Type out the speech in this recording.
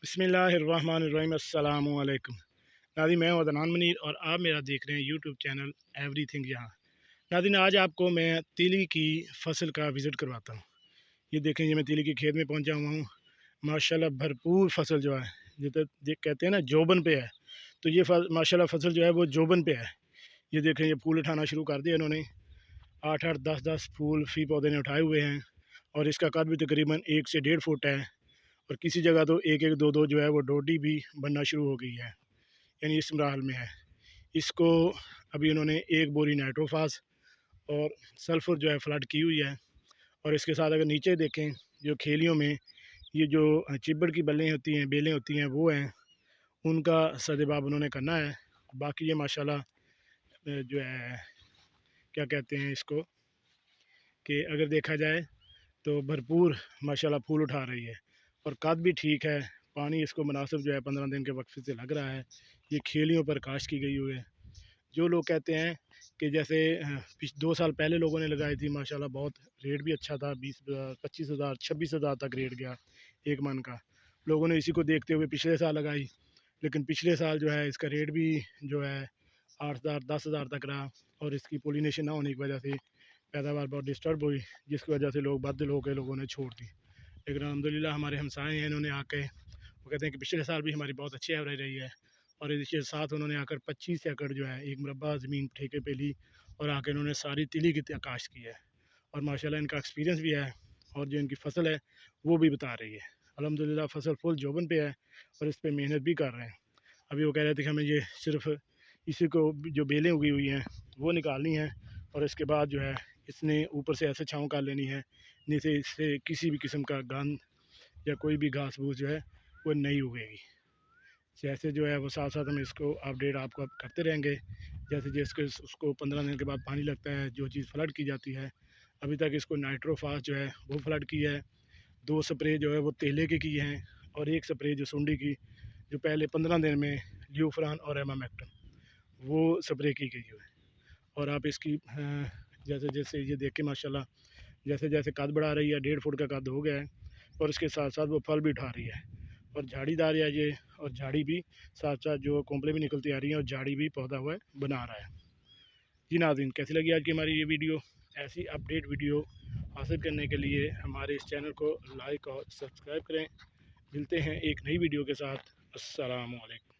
बिस्मिल्लाहिर्रहमानिर्रहीम। अस्सलाम वालेकुम नाज़रीन, मैं हूं अदनान मुनीर और आप मेरा देख रहे हैं यूट्यूब चैनल एवरीथिंग यहाँ। नाज़रीन, आज आपको मैं तीली की फसल का विज़िट करवाता हूँ। ये देखें, ये मैं तीली के खेत में पहुँचा हुआ हूँ। माशाल्लाह भरपूर फसल जो है, जिसे कहते हैं ना जोबन पे है, तो ये माशाल्लाह फसल जो है वो जोबन पे है। ये देखें, ये फूल उठाना शुरू कर दिया इन्होंने। 8-8, 10-10 फूल फी पौधे ने उठाए हुए हैं और इसका कद भी तकरीबन 1 से 1.5 फुट है। और किसी जगह तो 1-1, 2-2 जो है वो डोडी भी बनना शुरू हो गई है, यानी इस मराहल में है। इसको अभी इन्होंने 1 बोरी नाइट्रोफास और सल्फ़र जो है फ्लड की हुई है। और इसके साथ अगर नीचे देखें, जो खेलियों में ये जो चिब्बड़ की बेलें होती हैं वो हैं, उनका सदेबाब उन्होंने करना है। बाकी ये माशाल्लाह जो है, क्या कहते हैं इसको, कि अगर देखा जाए तो भरपूर माशाल्लाह फूल उठा रही है और कद भी ठीक है। पानी इसको मुनासिब जो है 15 दिन के वक्फे से लग रहा है। ये खेलियों पर काश्त की गई हुई है। जो लोग कहते हैं कि जैसे 2 साल पहले लोगों ने लगाई थी, माशाल्लाह बहुत रेट भी अच्छा था, 20,000, 25,000, 26,000 तक रेट गया 1 मन का। लोगों ने इसी को देखते हुए पिछले साल लगाई, लेकिन पिछले साल जो है इसका रेट भी जो है 8,000, 10,000 तक रहा। और इसकी पोलिनेशन ना होने की वजह से पैदावार बहुत डिस्टर्ब हुई, जिसकी वजह से लोग बदल हो के लोगों ने छोड़ दी। लेकिन अल्हम्दुलिल्लाह हमारे हमसाए हैं, इन्होंने आके वो कहते हैं कि पिछले साल भी हमारी बहुत अच्छी एवरेज रही है। और इसके साथ उन्होंने आकर 25 एकड़ जो है 1 मुरब्बा ज़मीन ठेके पे ली और आके इन्होंने सारी तिली की काश्त की है। और माशाल्लाह इनका एक्सपीरियंस भी है और जो इनकी फसल है वो भी बता रही है। अल्हम्दुलिल्लाह फसल फुल जोबन पे है और इस पर मेहनत भी कर रहे हैं। अभी वो कह रहे थे कि हमें ये सिर्फ इसी को जो बेलें उगी हुई हैं वो निकालनी है और इसके बाद जो है इसने ऊपर से ऐसे छाँव कर लेनी है, जिससे इससे किसी भी किस्म का गंद या कोई भी घास फूस जो है वो नहीं उगेगी। जैसे जो है वो साथ साथ हम इसको अपडेट आपको करते रहेंगे। जैसे जैसे उसको 15 दिन के बाद पानी लगता है, जो चीज़ फ्लड की जाती है। अभी तक इसको नाइट्रोफास जो है वो फ्लड की है। 2 स्प्रे जो है वो तेले की हैं और 1 स्प्रे जो सुंडी की, जो पहले 15 दिन में ल्यूफ्रान और एमामेक्टिन वो स्प्रे की गई है। और आप इसकी जैसे जैसे ये देख के माशाल्लाह जैसे जैसे कद बढ़ा रही है, 1.5 फुट का कद हो गया है और इसके साथ साथ वो फल भी उठा रही है और झाड़ीदार है ये। और झाड़ी भी साथ साथ जो कोंपलें भी निकलती आ रही हैं और झाड़ी भी पौधा हुआ बना रहा है। जी नाज़रीन, कैसी लगी आज की हमारी ये वीडियो? ऐसी अपडेट वीडियो हासिल करने के लिए हमारे इस चैनल को लाइक और सब्सक्राइब करें। मिलते हैं एक नई वीडियो के साथ। अस्सलाम वालेकुम।